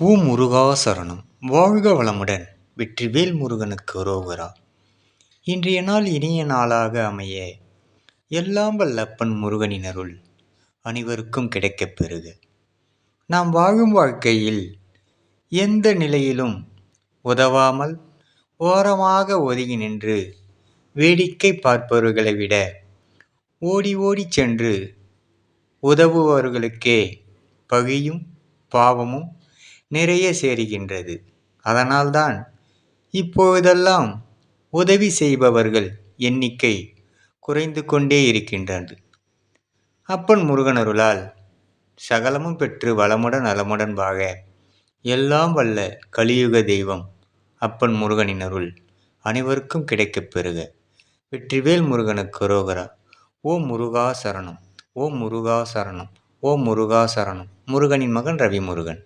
முருகா சரணம். வாழ்க வளமுடன். வெற்றிவேல் முருகனுக்கு ரோகரா. இன்றைய நாள் இனிய நாளாக அமைய எல்லாம் வல்லப்பன் முருகனின் அருள் அனைவருக்கும் கிடைக்கப் பெறுக. நாம் வாழும் வாழ்க்கையில் எந்த நிலையிலும் உதவாமல் ஓரமாக ஒதுங்கி நின்று வேடிக்கை பார்ப்பவர்களை விட ஓடி ஓடி சென்று உதவுபவர்களுக்கே பகையும் பாவமும் நிறைய சேருகின்றது. அதனால்தான் இப்பொழுதெல்லாம் உதவி செய்பவர்கள் எண்ணிக்கை குறைந்து கொண்டே இருக்கின்றது. அப்பன் முருகனருளால் சகலமும் பெற்று வளமுடன் நலமுடன் வாழ எல்லாம் வல்ல கலியுக தெய்வம் அப்பன் முருகனின் அருள் அனைவருக்கும் கிடைக்கப் பெறுக. வெற்றிவேல் முருகனுக்கு ரோகரா. ஓம் முருகா சரணம். ஓம் முருகா சரணம். ஓம் முருகா சரணம். முருகனின் மகன் ரவி முருகன்.